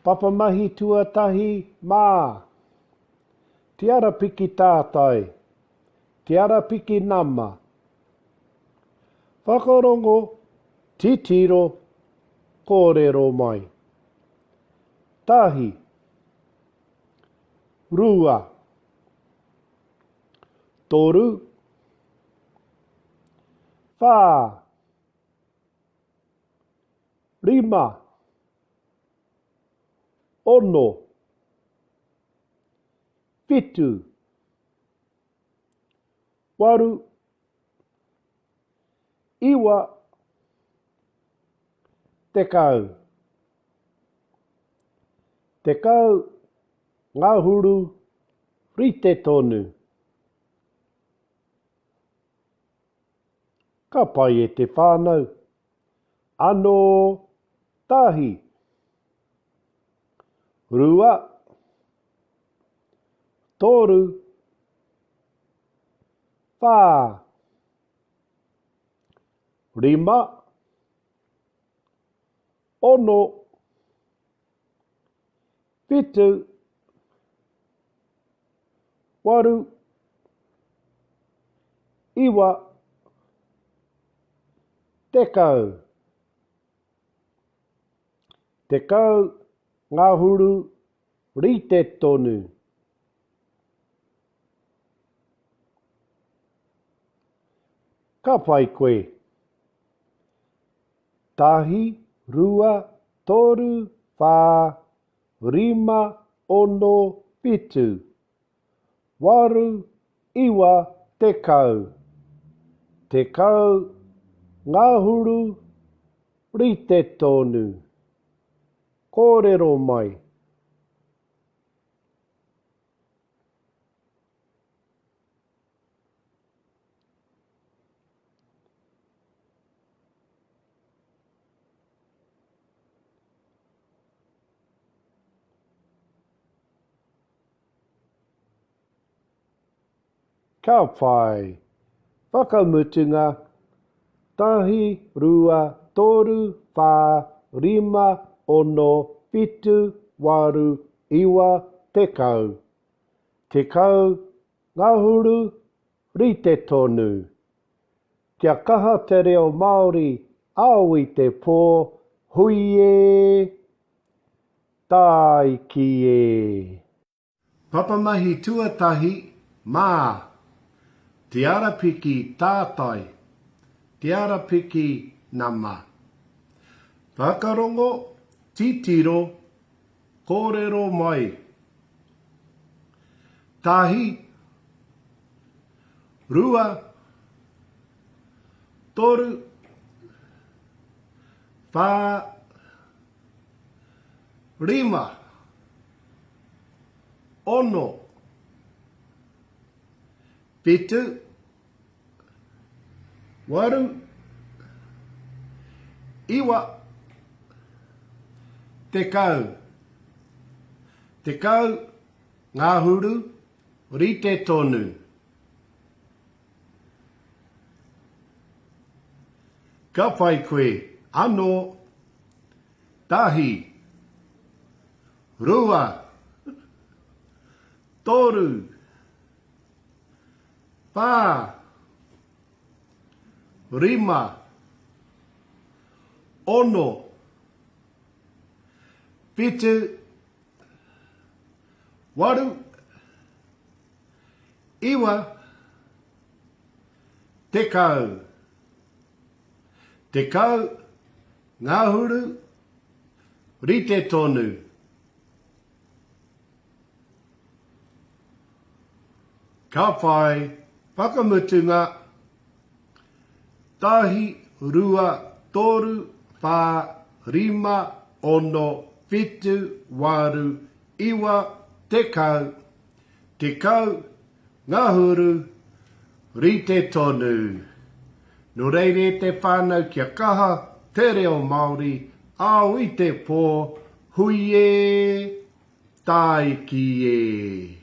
Papamahi tuatahi mā. Te Arapiki Tātai. Te Arapiki nama. Whakarongo, titiro, kōrero mai. Tahi. Rua. Toru. Whā. Rima. Ono. Fitu. Waru. Iwa. Tekau. Tekau. Ngahuru. Rite tonu. Ka pai e te whānau. Ano. Tahi. Rua. Toru. Whā. Rima. Ono. Fitu. Waru. Iwa. Tekau. Tekau. Ngahuru. Rite tonu. Ka pai koe. Tahi, rua, toru, whā, rima, ono, pitu. Waru, iwa, tekau. Tekau, ngahuru, rite tonu. Kōrero mai. Ka whai. Whakamutunga. Tahi, rua, toru, whā, rima, ono, pitu, waru, iwa, tekau. Tekau, ngahuru, rite tonu. Kia kaha te reo Māori, Aoitepö, hui e, tai ki e. Papamahi tuatahi, mā. Te Arapiki Tātai. Te Arapiki nama. Whakarongo, titiro, kōrero mai. Tahi. Rua. Toru. Whā. Rima. Ono. Pitu. Waru. Iwa. Tekau. Tekau. Ngahuru. Rite tonu. Ka pai koe. Ano. Tahi. Rua. Toru. Whā. Rima. Ono. Pitu. Waru. Iwa. Tekau. Tekau. Ngahuru. Rite tonu. Ka whai. Whakamutunga. Tahi, rua, toru, whā, rima, ono, fitu, waru, iwa, tekau. Tekau, ngahuru, rite tonu. No reire te whānau kia kaha, te reo Māori, Aoitepö, hui e, tai ki e.